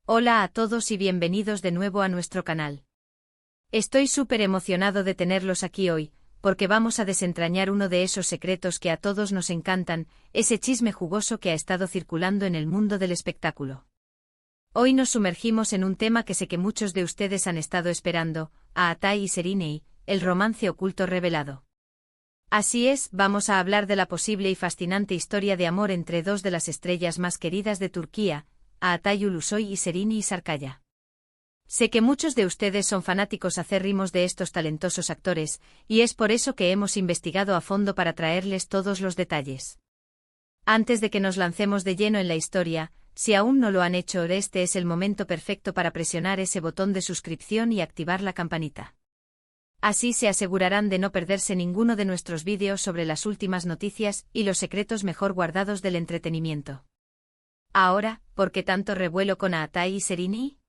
Hola a todos y bienvenidos de nuevo a nuestro canal. Estoy súper emocionado de tenerlos aquí hoy, porque vamos a desentrañar uno de esos secretos que a todos nos encantan, ese chisme jugoso que ha estado circulando en el mundo del espectáculo. Hoy nos sumergimos en un tema que sé que muchos de ustedes han estado esperando, a Atay y Serenay, el romance oculto revelado. Así es, vamos a hablar de la posible y fascinante historia de amor entre dos de las estrellas más queridas de Turquía, Atay Ulusoy y Serenay Sarıkaya. Sé que muchos de ustedes son fanáticos acérrimos de estos talentosos actores, y es por eso que hemos investigado a fondo para traerles todos los detalles. Antes de que nos lancemos de lleno en la historia, si aún no lo han hecho, este es el momento perfecto para presionar ese botón de suscripción y activar la campanita. Así se asegurarán de no perderse ninguno de nuestros vídeos sobre las últimas noticias y los secretos mejor guardados del entretenimiento. Ahora, ¿por qué tanto revuelo con Atay y Serenay?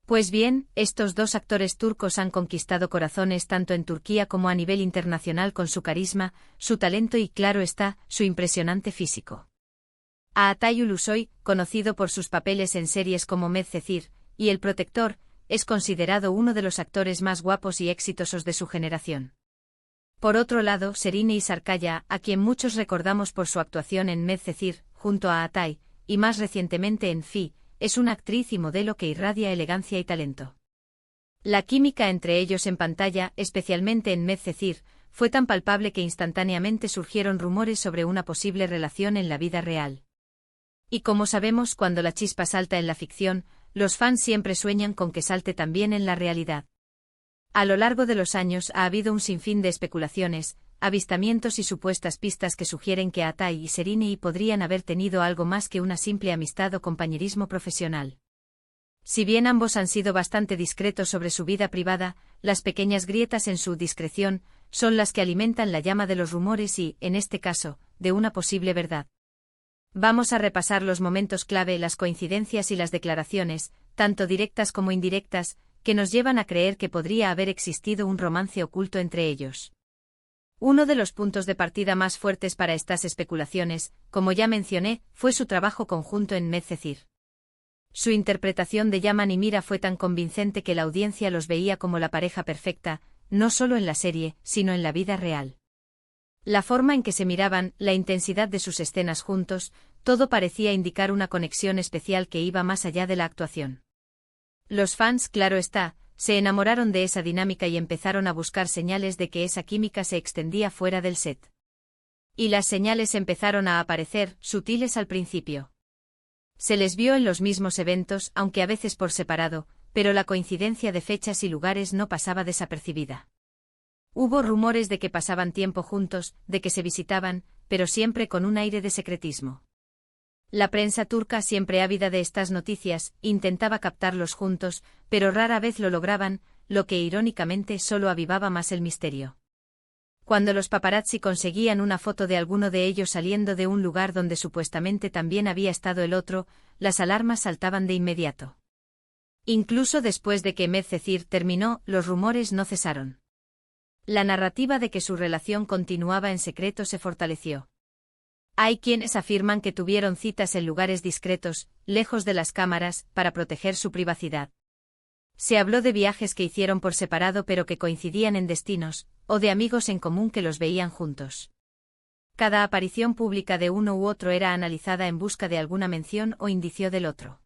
Pues bien, estos dos actores turcos han conquistado corazones tanto en Turquía como a nivel internacional con su carisma, su talento y, claro está, su impresionante físico. Atay Ulusoy, conocido por sus papeles en series como Medcezir y El Protector, es considerado uno de los actores más guapos y exitosos de su generación. Por otro lado, Serenay Sarıkaya, a quien muchos recordamos por su actuación en Medcezir, junto a Atay, y más recientemente en Fi, es una actriz y modelo que irradia elegancia y talento. La química entre ellos en pantalla, especialmente en Medcezir, fue tan palpable que instantáneamente surgieron rumores sobre una posible relación en la vida real. Y como sabemos, cuando la chispa salta en la ficción, los fans siempre sueñan con que salte también en la realidad. A lo largo de los años ha habido un sinfín de especulaciones, avistamientos y supuestas pistas que sugieren que Atay y Serenay podrían haber tenido algo más que una simple amistad o compañerismo profesional. Si bien ambos han sido bastante discretos sobre su vida privada, las pequeñas grietas en su discreción son las que alimentan la llama de los rumores y, en este caso, de una posible verdad. Vamos a repasar los momentos clave, las coincidencias y las declaraciones, tanto directas como indirectas, que nos llevan a creer que podría haber existido un romance oculto entre ellos. Uno de los puntos de partida más fuertes para estas especulaciones, como ya mencioné, fue su trabajo conjunto en Medcezir. Su interpretación de Yaman y Mira fue tan convincente que la audiencia los veía como la pareja perfecta, no solo en la serie, sino en la vida real. La forma en que se miraban, la intensidad de sus escenas juntos, todo parecía indicar una conexión especial que iba más allá de la actuación. Los fans, claro está, se enamoraron de esa dinámica y empezaron a buscar señales de que esa química se extendía fuera del set. Y las señales empezaron a aparecer, sutiles al principio. Se les vio en los mismos eventos, aunque a veces por separado, pero la coincidencia de fechas y lugares no pasaba desapercibida. Hubo rumores de que pasaban tiempo juntos, de que se visitaban, pero siempre con un aire de secretismo. La prensa turca, siempre ávida de estas noticias, intentaba captarlos juntos, pero rara vez lo lograban, lo que irónicamente solo avivaba más el misterio. Cuando los paparazzi conseguían una foto de alguno de ellos saliendo de un lugar donde supuestamente también había estado el otro, las alarmas saltaban de inmediato. Incluso después de que Medcezir terminó, los rumores no cesaron. La narrativa de que su relación continuaba en secreto se fortaleció. Hay quienes afirman que tuvieron citas en lugares discretos, lejos de las cámaras, para proteger su privacidad. Se habló de viajes que hicieron por separado pero que coincidían en destinos, o de amigos en común que los veían juntos. Cada aparición pública de uno u otro era analizada en busca de alguna mención o indicio del otro.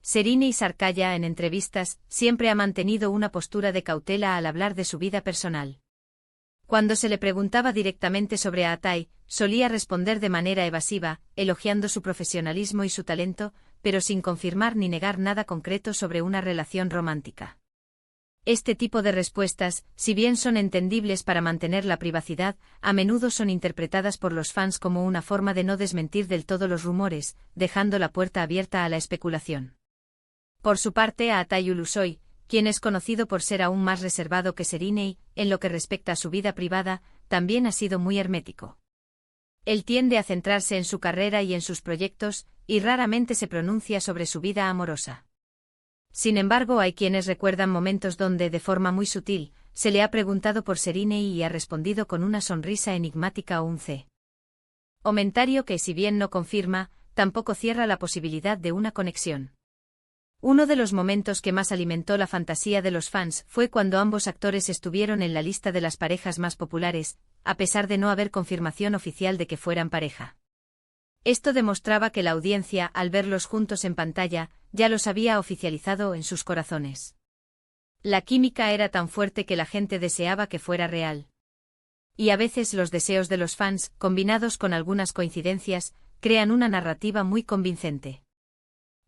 Serenay Sarıkaya, en entrevistas, siempre ha mantenido una postura de cautela al hablar de su vida personal. Cuando se le preguntaba directamente sobre Atay, solía responder de manera evasiva, elogiando su profesionalismo y su talento, pero sin confirmar ni negar nada concreto sobre una relación romántica. Este tipo de respuestas, si bien son entendibles para mantener la privacidad, a menudo son interpretadas por los fans como una forma de no desmentir del todo los rumores, dejando la puerta abierta a la especulación. Por su parte, Atay Ulusoy, quien es conocido por ser aún más reservado que Serenay, en lo que respecta a su vida privada, también ha sido muy hermético. Él tiende a centrarse en su carrera y en sus proyectos, y raramente se pronuncia sobre su vida amorosa. Sin embargo, hay quienes recuerdan momentos donde, de forma muy sutil, se le ha preguntado por Serenay y ha respondido con una sonrisa enigmática o un comentario que, si bien no confirma, tampoco cierra la posibilidad de una conexión. Uno de los momentos que más alimentó la fantasía de los fans fue cuando ambos actores estuvieron en la lista de las parejas más populares, a pesar de no haber confirmación oficial de que fueran pareja. Esto demostraba que la audiencia, al verlos juntos en pantalla, ya los había oficializado en sus corazones. La química era tan fuerte que la gente deseaba que fuera real. Y a veces los deseos de los fans, combinados con algunas coincidencias, crean una narrativa muy convincente.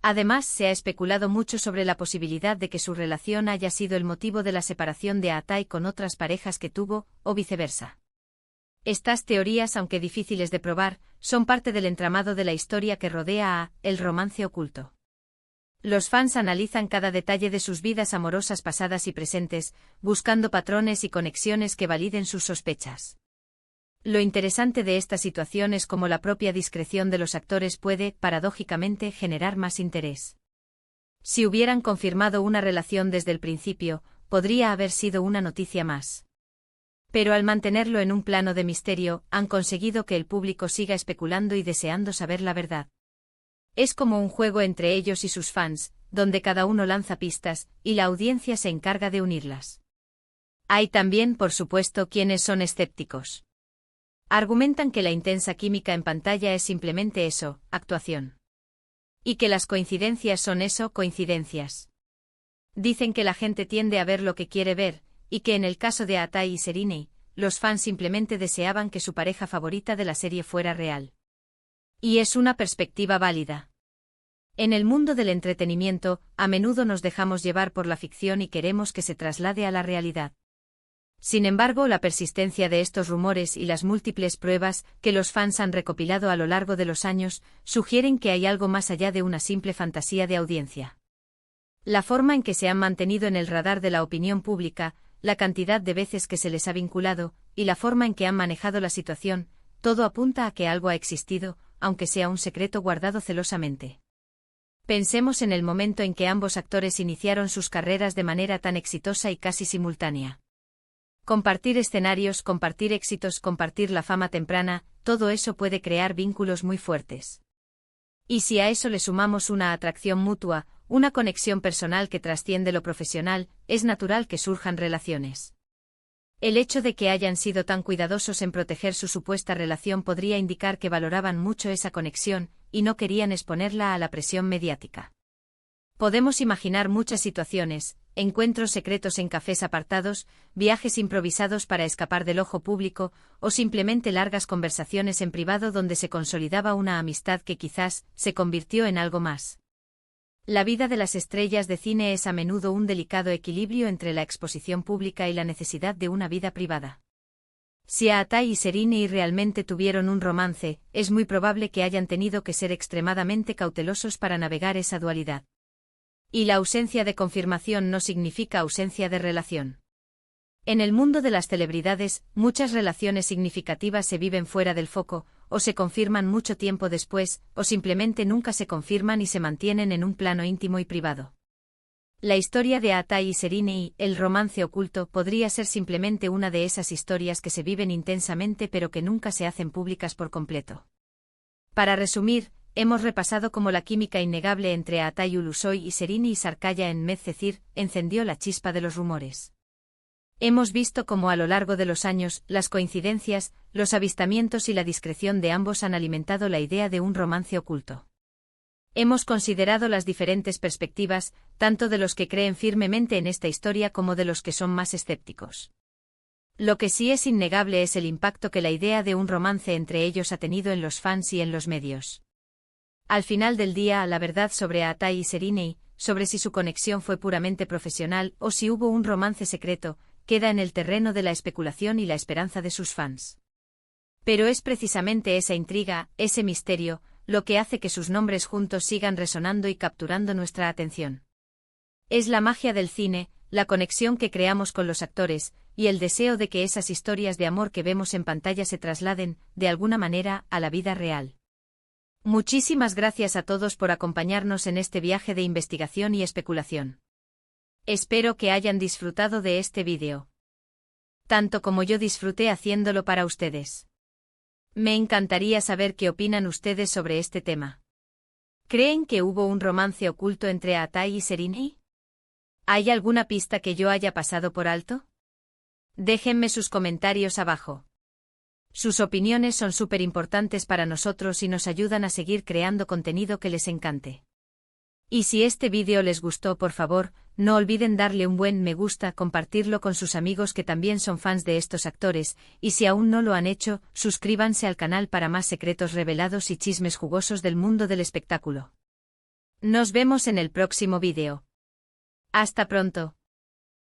Además, se ha especulado mucho sobre la posibilidad de que su relación haya sido el motivo de la separación de Atai con otras parejas que tuvo, o viceversa. Estas teorías, aunque difíciles de probar, son parte del entramado de la historia que rodea a el romance oculto. Los fans analizan cada detalle de sus vidas amorosas pasadas y presentes, buscando patrones y conexiones que validen sus sospechas. Lo interesante de esta situación es cómo la propia discreción de los actores puede, paradójicamente, generar más interés. Si hubieran confirmado una relación desde el principio, podría haber sido una noticia más. Pero al mantenerlo en un plano de misterio, han conseguido que el público siga especulando y deseando saber la verdad. Es como un juego entre ellos y sus fans, donde cada uno lanza pistas, y la audiencia se encarga de unirlas. Hay también, por supuesto, quienes son escépticos. Argumentan que la intensa química en pantalla es simplemente eso, actuación. Y que las coincidencias son eso, coincidencias. Dicen que la gente tiende a ver lo que quiere ver, y que en el caso de Atai y Serena, los fans simplemente deseaban que su pareja favorita de la serie fuera real. Y es una perspectiva válida. En el mundo del entretenimiento, a menudo nos dejamos llevar por la ficción y queremos que se traslade a la realidad. Sin embargo, la persistencia de estos rumores y las múltiples pruebas que los fans han recopilado a lo largo de los años sugieren que hay algo más allá de una simple fantasía de audiencia. La forma en que se han mantenido en el radar de la opinión pública, la cantidad de veces que se les ha vinculado, y la forma en que han manejado la situación, todo apunta a que algo ha existido, aunque sea un secreto guardado celosamente. Pensemos en el momento en que ambos actores iniciaron sus carreras de manera tan exitosa y casi simultánea. Compartir escenarios, compartir éxitos, compartir la fama temprana, todo eso puede crear vínculos muy fuertes. Y si a eso le sumamos una atracción mutua, una conexión personal que trasciende lo profesional, es natural que surjan relaciones. El hecho de que hayan sido tan cuidadosos en proteger su supuesta relación podría indicar que valoraban mucho esa conexión, y no querían exponerla a la presión mediática. Podemos imaginar muchas situaciones, encuentros secretos en cafés apartados, viajes improvisados para escapar del ojo público, o simplemente largas conversaciones en privado donde se consolidaba una amistad que quizás se convirtió en algo más. La vida de las estrellas de cine es a menudo un delicado equilibrio entre la exposición pública y la necesidad de una vida privada. Si Atai y Serena realmente tuvieron un romance, es muy probable que hayan tenido que ser extremadamente cautelosos para navegar esa dualidad. Y la ausencia de confirmación no significa ausencia de relación. En el mundo de las celebridades, muchas relaciones significativas se viven fuera del foco, o se confirman mucho tiempo después, o simplemente nunca se confirman y se mantienen en un plano íntimo y privado. La historia de Atai y Serena y el romance oculto podría ser simplemente una de esas historias que se viven intensamente pero que nunca se hacen públicas por completo. Para resumir, hemos repasado cómo la química innegable entre Atai Ulusoy y Serena y Sarkaya en Medcezir encendió la chispa de los rumores. Hemos visto cómo a lo largo de los años, las coincidencias, los avistamientos y la discreción de ambos han alimentado la idea de un romance oculto. Hemos considerado las diferentes perspectivas, tanto de los que creen firmemente en esta historia como de los que son más escépticos. Lo que sí es innegable es el impacto que la idea de un romance entre ellos ha tenido en los fans y en los medios. Al final del día, la verdad sobre Atai y Serena, sobre si su conexión fue puramente profesional o si hubo un romance secreto, queda en el terreno de la especulación y la esperanza de sus fans. Pero es precisamente esa intriga, ese misterio, lo que hace que sus nombres juntos sigan resonando y capturando nuestra atención. Es la magia del cine, la conexión que creamos con los actores, y el deseo de que esas historias de amor que vemos en pantalla se trasladen, de alguna manera, a la vida real. Muchísimas gracias a todos por acompañarnos en este viaje de investigación y especulación. Espero que hayan disfrutado de este vídeo. Tanto como yo disfruté haciéndolo para ustedes. Me encantaría saber qué opinan ustedes sobre este tema. ¿Creen que hubo un romance oculto entre Atai y Sereni? ¿Hay alguna pista que yo haya pasado por alto? Déjenme sus comentarios abajo. Sus opiniones son súper importantes para nosotros y nos ayudan a seguir creando contenido que les encante. Y si este vídeo les gustó, por favor, no olviden darle un buen me gusta, compartirlo con sus amigos que también son fans de estos actores, y si aún no lo han hecho, suscríbanse al canal para más secretos revelados y chismes jugosos del mundo del espectáculo. Nos vemos en el próximo vídeo. Hasta pronto.